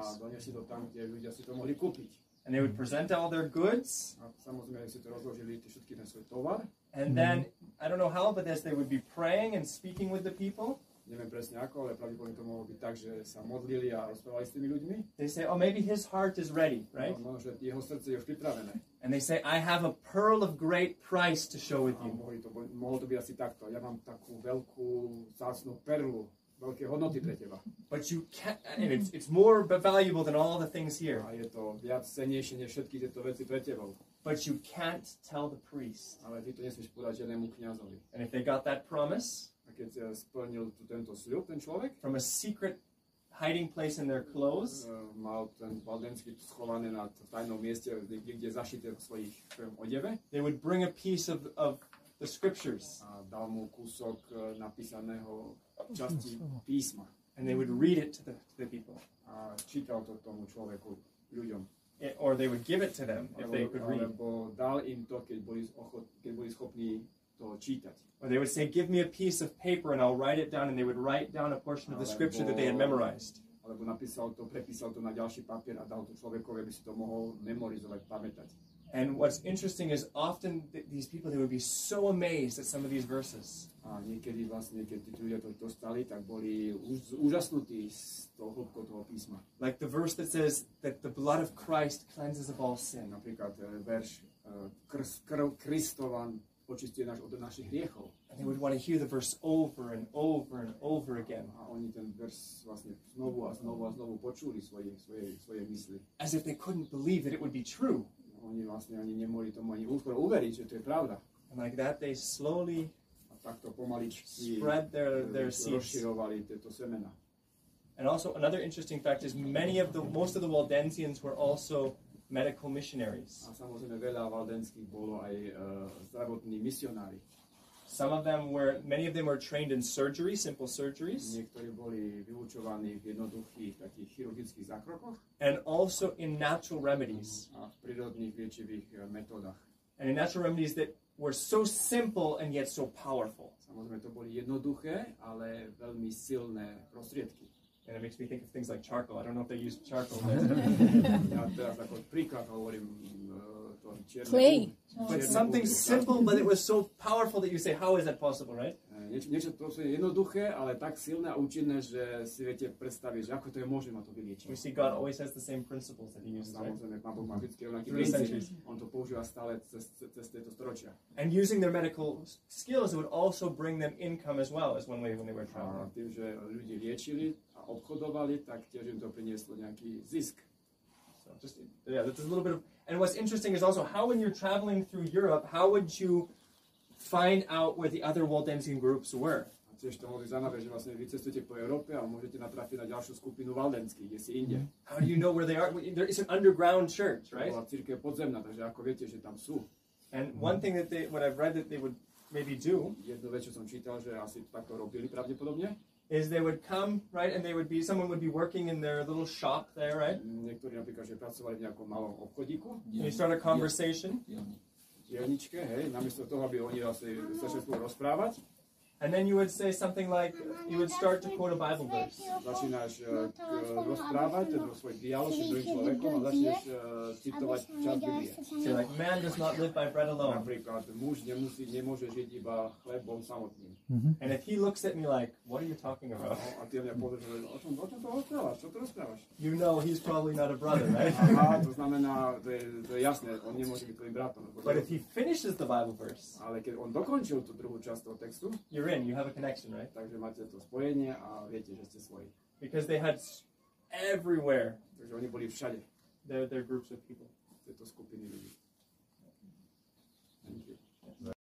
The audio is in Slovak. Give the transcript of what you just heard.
A doniesli to tam, kde ľudia si to mohli kúpiť. And they would present all their goods. A samozrejme si to rozložili, všetky ten svoj tovar. And then, I don't know how, but as they would be praying and speaking with the people, Neviem presne ako, ale pravdepodobne to mohlo byť tak, že sa modlili a rozprávali s tými ľuďmi. they say, oh, maybe his heart is ready, right? Možno, že jeho srdce je už pripravené. And they say, I have a pearl of great price to show with A you. mohlo to byť asi takto. Ja mám takú veľkú vzácnu perlu, veľké hodnoty pre teba. But you can't, and it's more valuable than all the things here. A je to viac cenejšie než všetky tieto veci pre tebou. But you can't tell the priest. Ale ty to nesmieš povedať žiadnemu kňazovi. And if they got that promise A keď splnil tento sľub, ten človek, from a secret hiding place in their clothes, mal ten Valdenský schované na tajnom mieste, kde zašité v svojich odeve. they would bring a piece of the scriptures A dal mu kúsok napísaného časti písma. and they would read it to the people. A čítal to tomu človeku, ľuďom. Or they would give it to them if they could read. Alebo dal im to, keď boli schopní to čítať. Or they would say, give me a piece of paper and I'll write it down, and they would write down a portion of the scripture that they had memorized. Alebo prepísal to na ďalší papier a dal to človekovi, aby si to mohol memorizovať, pamätať. And what's interesting is often these people, they would be so amazed at some of these verses. A niekedy vlastne, keď tí ľudia to dostali, tak boli úžasnutí z toho hĺbkou toho písma. Like the verse that says that the blood of Christ cleanses of all sin. Napríklad verš krv Kristova očistuje nás od našich hriechov. And they would want to hear the verse over and over and over again. A oni ten verš vlastne znovu a znovu počuli svoje mysli. As if they couldn't believe that it would be true. Oni vlastne ani nemohli tomu ani úskoro uveriť, že to je pravda. And like that, they slowly A takto pomaličky spread their seeds. rozširovali tieto semena. And also another interesting fact is most of the Waldensians were also medical missionaries. A samozrejme veľa valdenských bolo aj zdravotní misionári. Many of them were trained in surgery, simple surgeries. Niektorí boli vyučovaní v jednoduchých takých chirurgických zákrokoch. And also in natural remedies. A v prírodných liečivých metódach. And in natural remedies that were so simple and yet so powerful. Samozrejme to boli jednoduché, ale veľmi silné prostriedky. And it makes me think of things like charcoal. I don't know if they use charcoal there. Ja teraz ako príklad hovorím to čierne. Clay. But something simple, but it was so powerful that you say, how is that possible, right? Niečo to je jednoduché, ale tak silné a účinné, že si viete predstaviť, že ako to je možné ma to vyliečiť. We see God always has the same principles that he uses, right? Samozrejme, Pán Boh má vždy rovnaký Through the princíp. centuries. On to používa stále cez tieto storočia. And using their medical skills, it would also bring them income as well as one way when they were A traveling. tým, že ľudí liečili a obchodovali, tak tiež im to prinieslo nejaký zisk. So that's a little bit of, and what's interesting is also how when you're traveling through Europe, how would you find out where the other Waldensian groups were? A tiež to mohli zaujímavé, že vlastne vy cestujete po Európe a môžete natrafiť na ďalšiu skupinu valdenských, kde si inde. How do you know where they are? There is an underground church, To right? bola cirkev podzemná, takže ako viete, že tam sú. And one thing what I've read that they would maybe do Jednu vec, čo som čítal, že asi takto robili pravdepodobne. is they would come, right, and someone would be working in their little shop there, right? Niektorí napríklad, že pracovali v nejakom malom obchodíku, And you start a conversation, dielničke, hej, namiesto toho, aby oni vlastne začali spolu rozprávať, and then you would say something like, you would start to quote a Bible verse. začínaš rozprávať ten svoj dialog s druhým človekom a začneš citovať časť Biblie. Say like, man does not live by bread alone. Napríklad, muž nemôže žiť iba chlebom samotným. And if he looks at me like, what are you talking about? A ty mňa pozrieš, že o čom to rozprávaš? Čo to rozprávaš? You know he's probably not a brother, right? Aha, to znamená, to je jasné, on nemôže byť tvojim bratom. But if he finishes the Bible verse, Ale keď on dokončil tú druhú časť toho textu, you're in, you have a connection, right? takže máte to spojenie a viete, že ste svoji. Because they had everywhere Takže oni boli všade, their groups of people. tieto skupiny ľudí. Thank you.